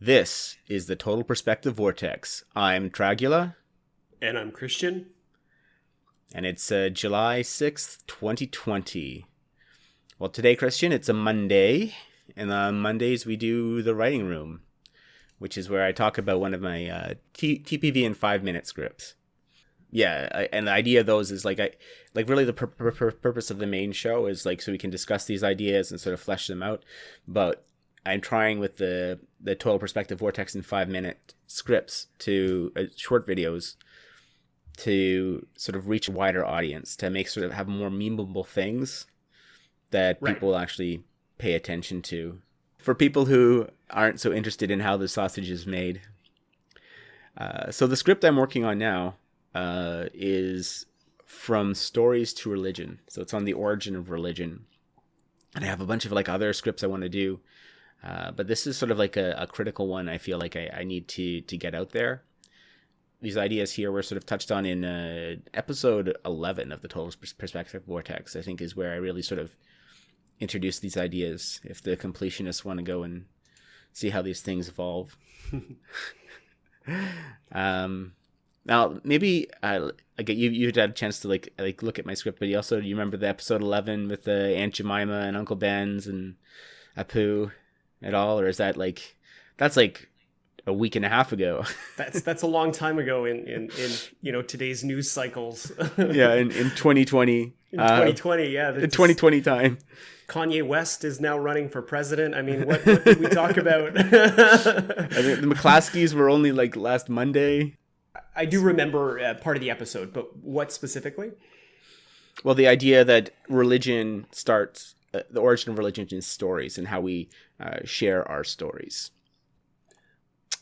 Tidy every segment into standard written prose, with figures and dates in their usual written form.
This is the Total Perspective Vortex. I'm Dragula. And I'm Christian. And it's July 6th, 2020. Well, today, Christian, it's a Monday. And on Mondays, we do the writing room, which is where I talk about one of my TPV in 5-minute scripts. Yeah, and the idea of those is really the purpose of the main show is so we can discuss these ideas and sort of flesh them out. But I'm trying with the Total Perspective Vortex in 5-minute scripts to short videos to sort of reach a wider audience, to make sort of have more memeable things that people actually pay attention to. For people who aren't so interested in how the sausage is made. So the script I'm working on now is From Stories to Religion. So it's on the origin of religion. And I have a bunch of other scripts I want to do. But this is sort of a critical one I feel like I need to get out there. These ideas here were sort of touched on in episode 11 of the Total Perspective Vortex, I think is where I really sort of introduced these ideas, if the completionists want to go and see how these things evolve. Now, maybe you had a chance to look at my script, but you remember the episode 11 with Aunt Jemima and Uncle Ben's and Apu at all, or is that that's a week and a half ago? That's a long time ago in today's news cycles. Yeah, in 2020. In 2020, yeah. In 2020 time. Kanye West is now running for president. I mean, what did we talk about? I think the McClaskeys were only last Monday. I do remember part of the episode, but what specifically? Well, the idea that religion starts, the origin of religion is stories and how we share our stories.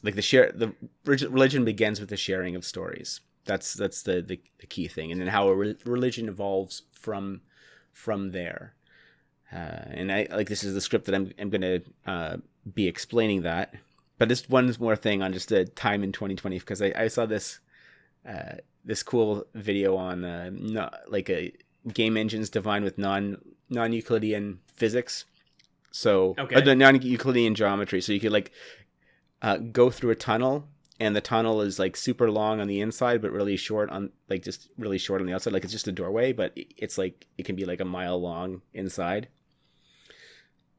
The religion begins with the sharing of stories. That's the key thing, and then how a religion evolves from there. And this is the script that I'm going to be explaining that. But just one more thing on just the time in 2020, because I saw this cool video on game engines defined with non-Euclidean physics. So the non-Euclidean geometry. So you could go through a tunnel, and the tunnel is super long on the inside, but really short on just really short on the outside. It's just a doorway, but it's it can be a mile long inside.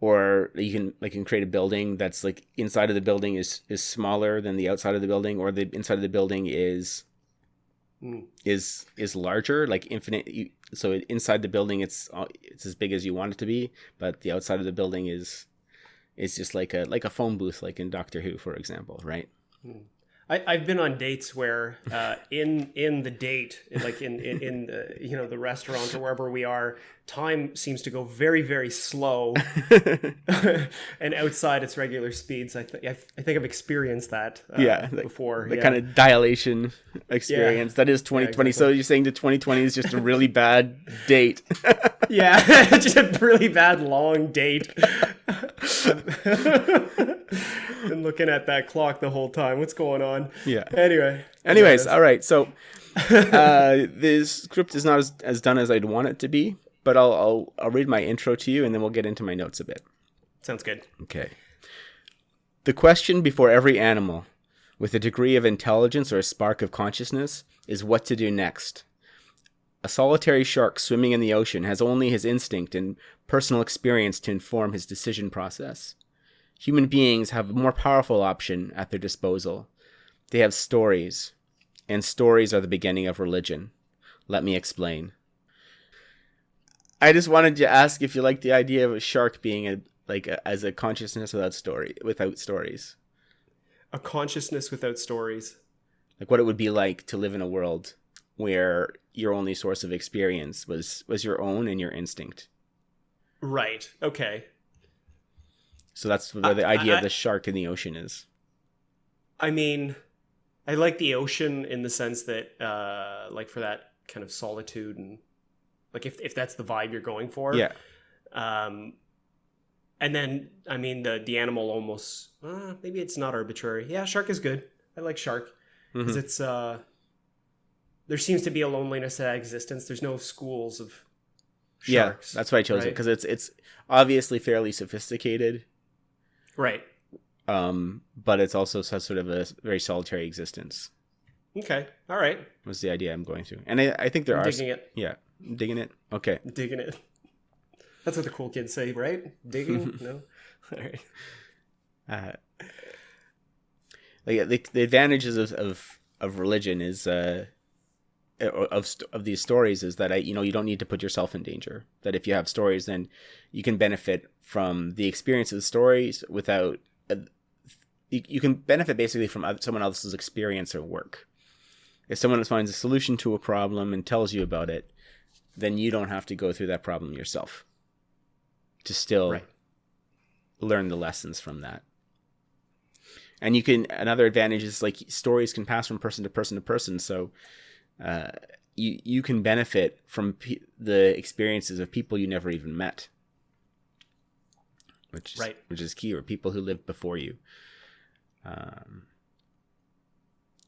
Or you can create a building that's inside of the building is smaller than the outside of the building, or the inside of the building is larger, infinite. So inside the building it's as big as you want it to be, but the outside of the building is just like a phone booth, in Doctor Who, for example, right? I've been on dates where in the date, in the the restaurant or wherever we are, time seems to go very, very slow, and outside it's regular speeds. I think I've experienced that before. The kind of dilation experience that is 2020. Yeah, exactly. So you're saying that 2020 is just a really bad date? Yeah, just a really bad long date. Been looking at that clock the whole time. What's going on? Yeah. Anyways, all right. So this script is not as done as I'd want it to be, but I'll read my intro to you, and then we'll get into my notes a bit. Sounds good. Okay. The question before every animal, with a degree of intelligence or a spark of consciousness, is what to do next. A solitary shark swimming in the ocean has only his instinct and personal experience to inform his decision process. Human beings have a more powerful option at their disposal. They have stories, and stories are the beginning of religion. Let me explain. I just wanted to ask if you like the idea of a shark being as a consciousness without stories. A consciousness without stories. What it would be like to live in a world where your only source of experience was your own and your instinct. Right. Okay. So that's where the idea of the shark in the ocean is. I mean, I like the ocean in the sense that, for that kind of solitude and, if that's the vibe you're going for. Yeah. And then, I mean, the animal almost, maybe it's not arbitrary. Yeah, shark is good. I like shark. Because it's, there seems to be a loneliness at existence. There's no schools of sharks. Yeah, that's why I chose it, because it's obviously fairly sophisticated. Right. but it's also sort of a very solitary existence. Okay. All right. Was the idea I'm going through, and I think there I'm are digging it. Yeah, digging it. Okay, Digging it. That's what the cool kids say, right? Digging? No. All right. uh, the advantages of religion is of these stories is that you don't need to put yourself in danger. That if you have stories, then you can benefit from the experience of the stories without. You can benefit basically from someone else's experience or work. If someone finds a solution to a problem and tells you about it, then you don't have to go through that problem yourself to still learn the lessons from that. And another advantage is like stories can pass from person to person to person. So you can benefit from the experiences of people you never even met, which is key, or people who lived before you.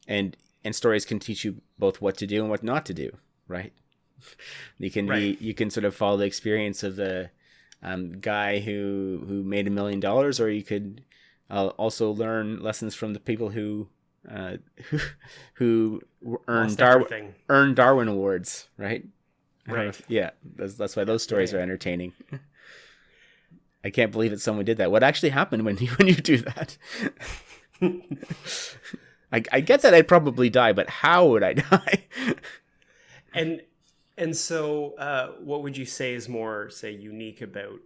And stories can teach you both what to do and what not to do, right? You can sort of follow the experience of the guy who made $1 million, or you could also learn lessons from the people who earned Darwin awards, right? Right. Yeah, that's why those stories are entertaining. I can't believe that someone did that. What actually happened when you do that? I get that I'd probably die, but how would I die? And so, what would you say is more, say, unique about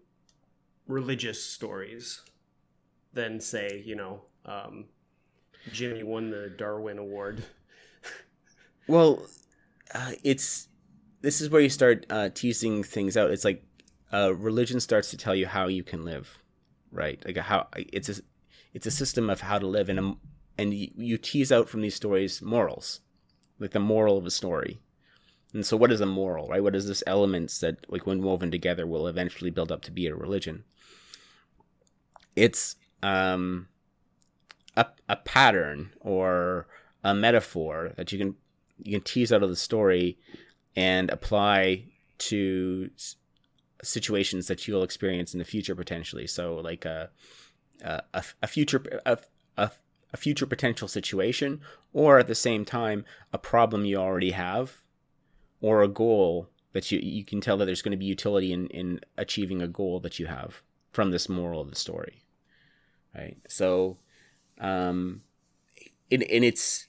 religious stories than, say, Jimmy won the Darwin Award? Well, this is where you start teasing things out. It's like religion starts to tell you how you can live, right? Like how it's a system of how to live, and you tease out from these stories morals, like the moral of a story. And so what is a moral, right? What is this elements that, like, when woven together, will eventually build up to be a religion? It's a pattern or a metaphor that you can tease out of the story and apply to situations that you'll experience in the future potentially. So like a future potential situation, or at the same time a problem you already have, or a goal that you can tell that there's going to be utility in achieving a goal that you have from this moral of the story, right? So, it's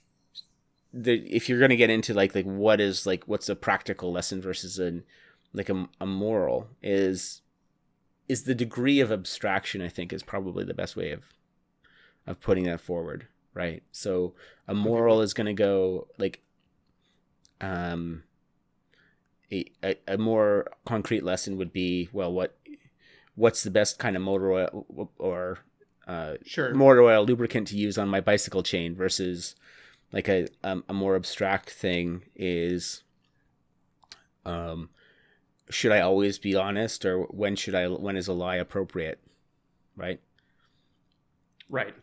if you're going to get into like what's a practical lesson versus a moral is the degree of abstraction, I think, is probably the best way of putting that forward, right? So a moral is going to go like a more concrete lesson would be, well, what's the best kind of motor oil or motor oil lubricant to use on my bicycle chain, versus like a more abstract thing is should I always be honest, or when is a lie appropriate, right? Right.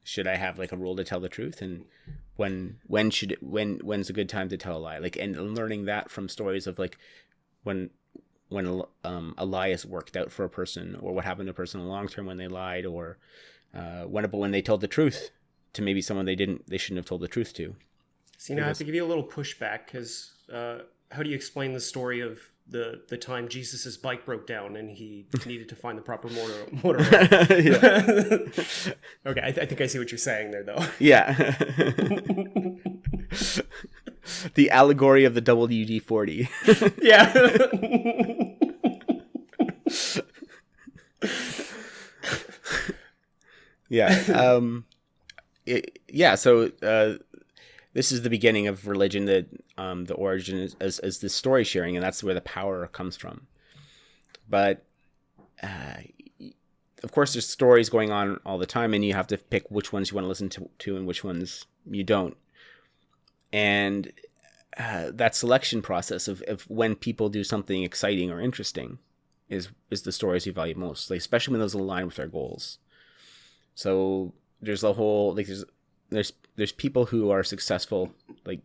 Should I have like a rule to tell the truth, and when's a good time to tell a lie? Like, and learning that from stories of like when a lie has worked out for a person, or what happened to a person in the long term when they lied, or when they told the truth to maybe someone they shouldn't have told the truth to. See, now I have to give you a little pushback, because how do you explain the story of the time Jesus's bike broke down and he needed to find the proper motor oil? Okay, I think I see what you're saying there, though. Yeah. The allegory of the WD-40. Yeah. Yeah. So this is the beginning of religion, that the origin is this story sharing, and that's where the power comes from. But of course, there's stories going on all the time, and you have to pick which ones you want to listen to and which ones you don't. And that selection process of when people do something exciting or interesting is the stories we value most, like, especially when those align with our goals. So there's a whole, like, there's people who are successful, like,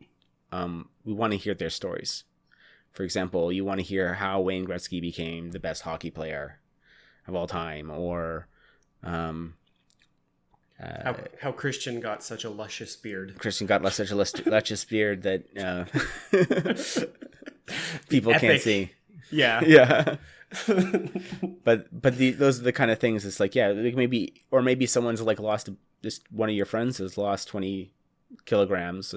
we want to hear their stories. For example, you want to hear how Wayne Gretzky became the best hockey player of all time, or How Christian got such a luscious beard. Christian got such a luscious beard that people can't Epic. see. Yeah. Yeah. but those are the kind of things. It's like, yeah, like maybe someone's like lost this, one of your friends has lost 20 kilograms,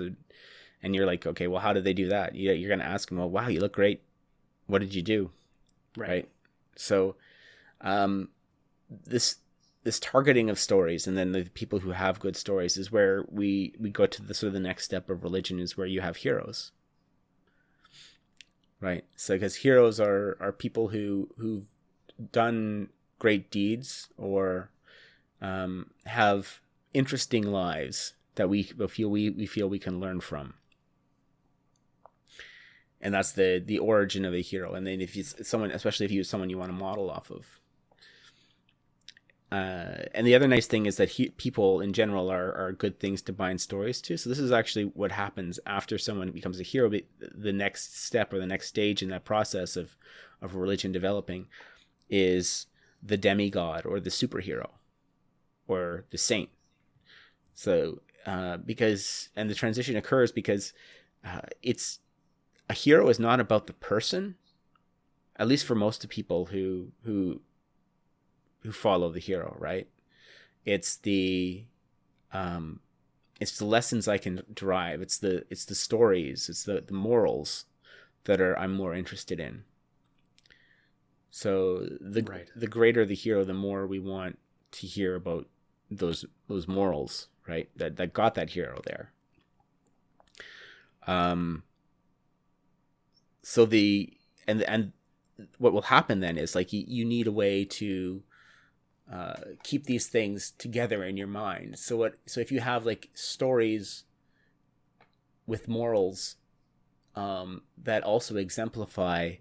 and you're like, okay, well, how did they do that? You're gonna ask them, well, wow, you look great. What did you do? Right. So, this targeting of stories, and then the people who have good stories, is where we go to the sort of the next step of religion, is where you have heroes. Right. So because heroes are people who've done great deeds, or have interesting lives that we feel we can learn from. And that's the origin of a hero. And then if it's someone, especially if you're someone you want to model off of. And the other nice thing is that people in general are good things to bind stories to. So this is actually what happens after someone becomes a hero. The next step, or the next stage in that process of religion developing, is the demigod, or the superhero, or the saint. So the transition occurs because it's a hero is not about the person, at least for most of the people who follow the hero, right? It's the lessons I can derive. It's the stories. It's the morals that I'm more interested in. So the greater the hero, the more we want to hear about those morals, right? That got that hero there. So and what will happen then is, like, you need a way to keep these things together in your mind. So if you have like stories with morals that also exemplify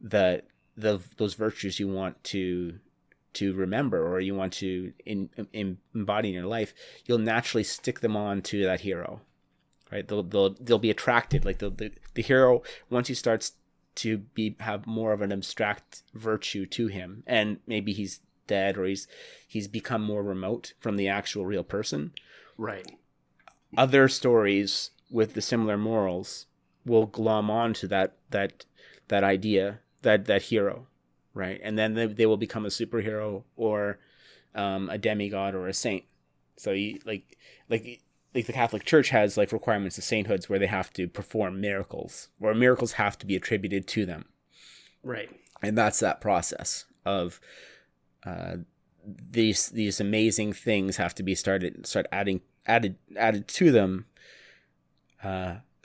those virtues you want to remember, or you want to embody in your life, you'll naturally stick them on to that hero, right? They'll be attracted. Like the hero, once he starts to have more of an abstract virtue to him, and maybe he's dead, or he's become more remote from the actual real person. Right. Other stories with the similar morals will glom on to that idea, that hero, right? And then they will become a superhero, or a demigod, or a saint. So like the Catholic Church has like requirements of sainthoods where they have to perform miracles, or miracles have to be attributed to them. Right. And that's that process of these amazing things have to be added to them,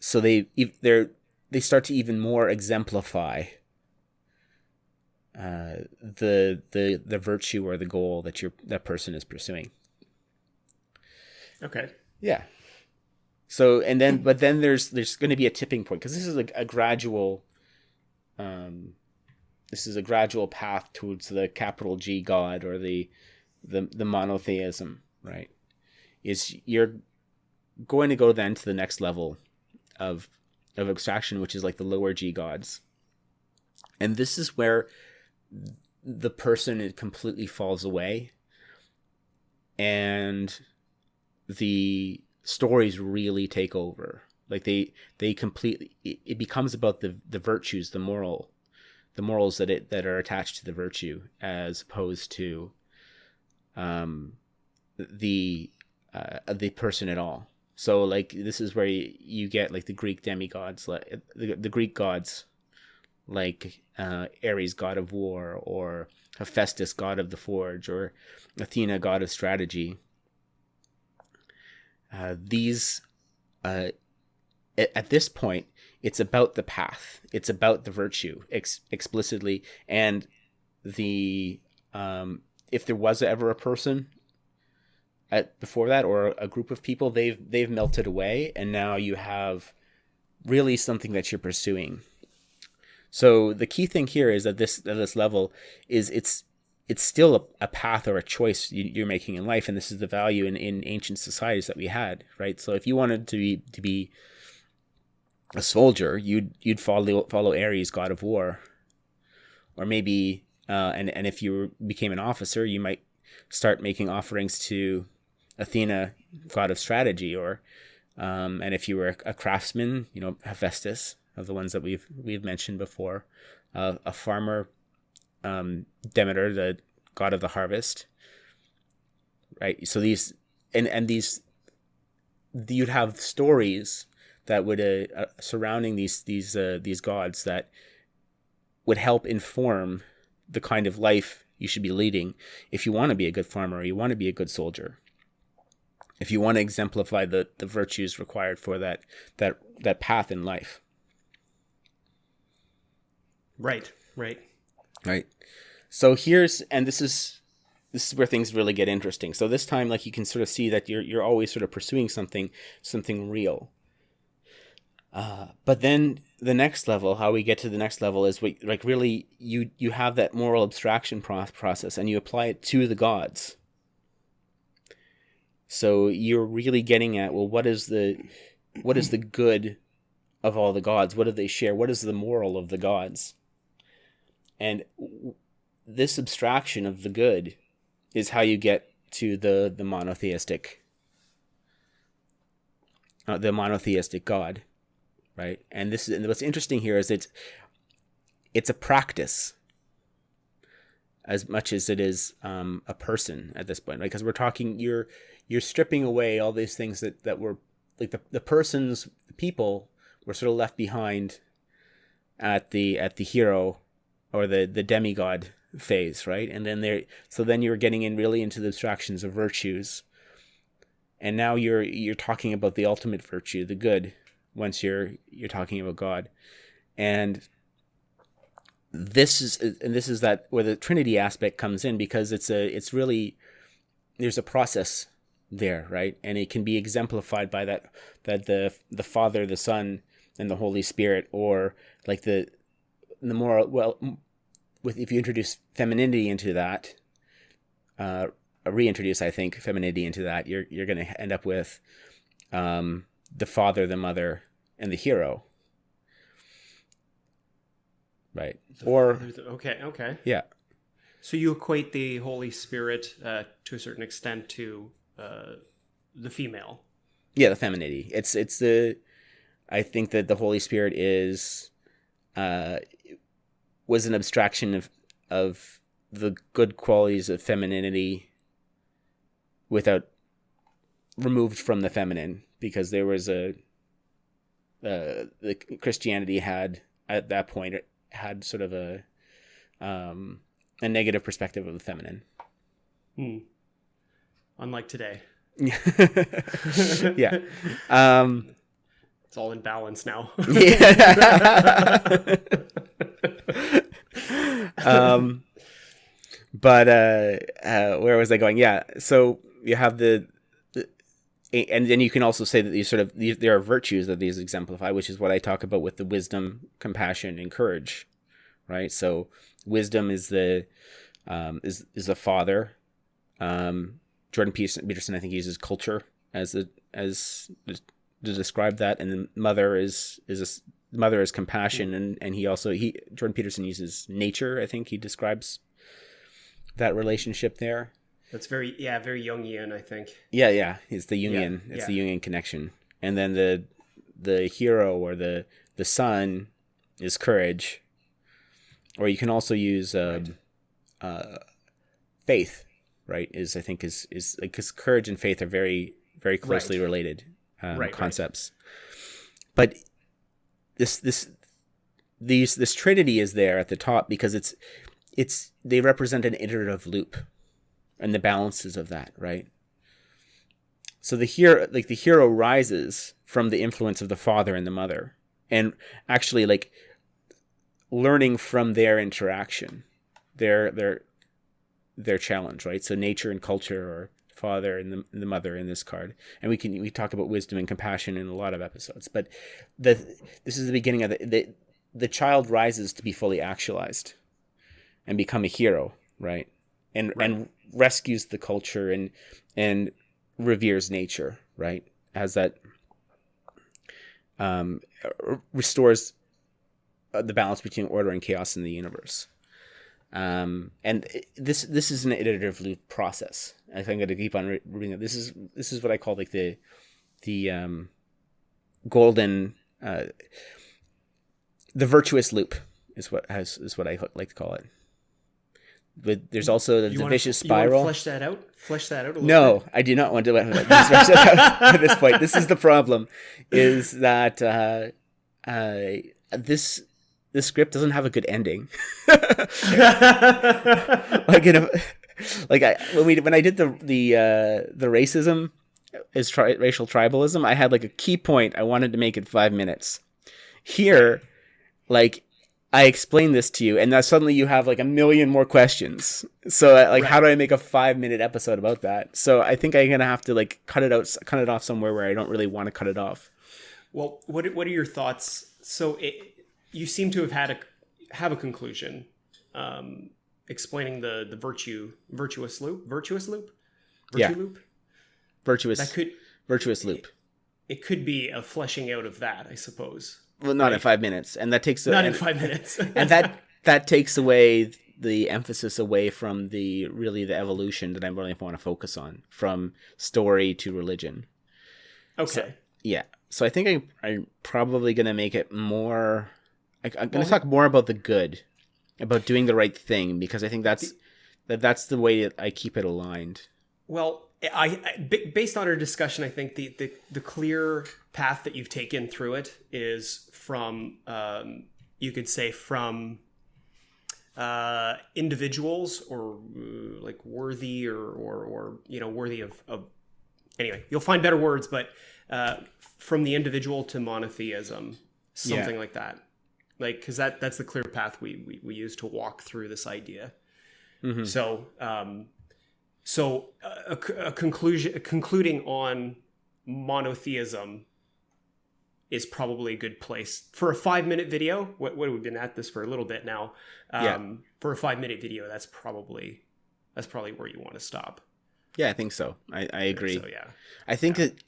so they start to even more exemplify the virtue or the goal that person is pursuing. Okay. Yeah. So but then there's going to be a tipping point, because this is a gradual. This is a gradual path towards the capital G God, or the monotheism, right? You're going to go then to the next level of abstraction, which is like the lower G gods. And this is where the person completely falls away, and the stories really take over. Like they completely, it becomes about the virtues, the morals that are attached to the virtue, as opposed to the person at all. So like this is where you get like the Greek demigods, like the Greek gods, like Ares, god of war, or Hephaestus, god of the forge, or Athena, god of strategy. These at this point, it's about the path. It's about the virtue explicitly, and the if there was ever a person before that, or a group of people, they've melted away, and now you have really something that you're pursuing. So the key thing here is that this level is it's still a path or a choice you're making in life, and this is the value in ancient societies that we had, right? So if you wanted to be a soldier, you'd follow Ares, god of war, or maybe and if you became an officer, you might start making offerings to Athena, god of strategy, or and if you were a craftsman, Hephaestus, of the ones that we've mentioned before, a farmer, Demeter, the god of the harvest, right? So these these, you'd have stories that would surrounding these gods that would help inform the kind of life you should be leading if you want to be a good farmer, or you want to be a good soldier, if you want to exemplify the virtues required for that path in life. Right. So this is where things really get interesting. So this time, like, you can sort of see that you're always sort of pursuing something real. But then the next level, how we get to the next level, is really you have that moral abstraction process, and you apply it to the gods. So you're really getting at, well, what is the good of all the gods? What do they share? What is the moral of the gods? And this abstraction of the good is how you get to the monotheistic God, right? And what's interesting here is it's a practice as much as it is a person at this point, right? Because we're talking, you're stripping away all these things that were like the people were sort of left behind at the hero or the demigod phase, right? And then then you're getting in really into the abstractions of virtues, and now you're talking about the ultimate virtue, the good, once you're talking about God. And this is that where the Trinity aspect comes in, because it's really, there's a process there, right? And it can be exemplified by that the Father, the Son, and the Holy Spirit, or like the more, well, if you introduce femininity into that, reintroduce, I think, femininity into that, you're going to end up with the Father, the Mother, and the hero, right? Okay. Yeah. So you equate the Holy Spirit to a certain extent to the female. Yeah, the femininity. I think that the Holy Spirit was an abstraction of the good qualities of femininity removed from the feminine, because there was the Christianity had at that point sort of a negative perspective of the feminine. Unlike today. Yeah. It's all in balance now. Yeah. But where was I going? Yeah. So you have and then you can also say that there are virtues that these exemplify, which is what I talk about with the wisdom, compassion, and courage, right? So wisdom is the father. Jordan Peterson, I think, uses culture as to describe that, and then mother is compassion, and Jordan Peterson uses nature. I think he describes that relationship there. That's very Jungian, I think. Yeah, it's the Jungian. Yeah, it's the Jungian connection. And then the hero or the son is courage, or you can also use faith. Right, is because courage and faith are very, very closely related concepts. But this Trinity is there at the top because they represent an iterative loop and the balances of that, right? So the hero rises from the influence of the father and the mother, and actually like learning from their interaction, their challenge, right? So nature and culture, or father and the mother in this card, and we talk about wisdom and compassion in a lot of episodes. But this is the beginning of the child rises to be fully actualized and become a hero, right? And rescues the culture and reveres nature, right? As that restores the balance between order and chaos in the universe. This is an iterative loop process. I think I'm going to keep on reading it. This is what I call like the golden the virtuous loop is what I like to call it. But there's also the vicious spiral. You want to flesh that out a little No, bit? I do not want to flesh that out at this point. This is the problem, is that this script doesn't have a good ending. When I did the racism is racial tribalism, I had like a key point. I wanted to make it 5 minutes. Here, like, I explain this to you, and now suddenly you have like a million more questions. So, like, How do I make a 5-minute episode about that? So, I think I'm gonna have to like cut it off somewhere where I don't really want to cut it off. Well, what are your thoughts? So, you seem to have a conclusion, explaining the virtuous loop. Virtuous loop. Virtuous loop. It could be a fleshing out of that, I suppose. Well, not in 5 minutes, and that takes in 5 minutes, and that takes away the emphasis away from the evolution that I really want to focus on, from story to religion. Okay. So I think I'm probably gonna make it more. I'm gonna talk more about the good, about doing the right thing, because I think that's the way that I keep it aligned. Well, based on our discussion, I think the clear path that you've taken through it is from, you could say, from individuals, or like worthy, or worthy of anyway, you'll find better words, but from the individual to monotheism, something like that, like, because that's the clear path we use to walk through this idea. Mm-hmm. So concluding on monotheism is probably a good place for a 5-minute video. What we've been at this for a little bit now. For a 5-minute video, that's probably where you want to stop. Yeah, I think so. I agree. So, yeah. I think that,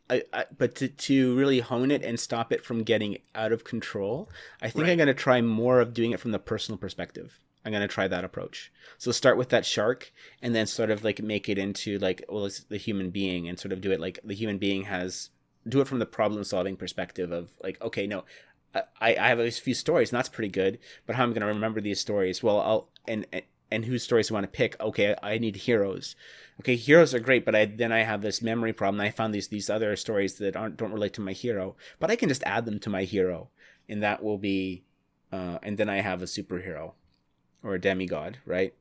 but to really hone it and stop it from getting out of control, I think I'm going to try more of doing it from the personal perspective. I'm going to try that approach. So start with that shark, and then sort of like make it into like, well, it's the human being, and sort of do it like the human being do it from the problem solving perspective of like, okay, no, I have a few stories and that's pretty good, but how am I going to remember these stories? Well, and whose stories do I want to pick? Okay, I need heroes. Okay, heroes are great, but I have this memory problem. I found these other stories that don't relate to my hero, but I can just add them to my hero, and that will be, and then I have a superhero or a demigod, right?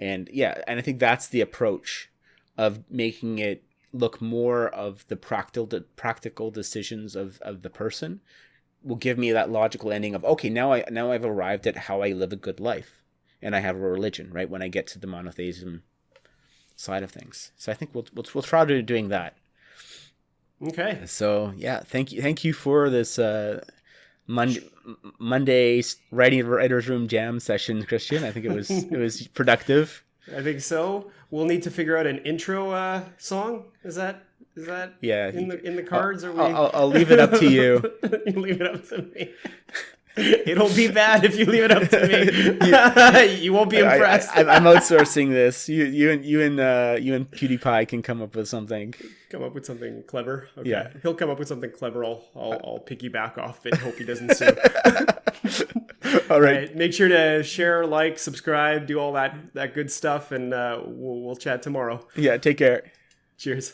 And I think that's the approach of making it look more of the practical decisions of the person, will give me that logical ending of, okay, now I've arrived at how I live a good life, and I have a religion, right? When I get to the monotheism side of things. So I think we'll try to doing that. Okay. So thank you for this Monday writer's room jam session, Christian. I think it was productive. I think so. We'll need to figure out an intro song. Is that in the cards? I'll leave it up to you. You leave it up to me. It'll be bad if you leave it up to me. You won't be impressed. I'm outsourcing this. You and PewDiePie can come up with something. Come up with something clever. Okay. Yeah, he'll come up with something clever. I'll piggyback off it. Hope he doesn't sue. All right. Make sure to share, like, subscribe, do all that good stuff, and we'll chat tomorrow. Yeah. Take care. Cheers.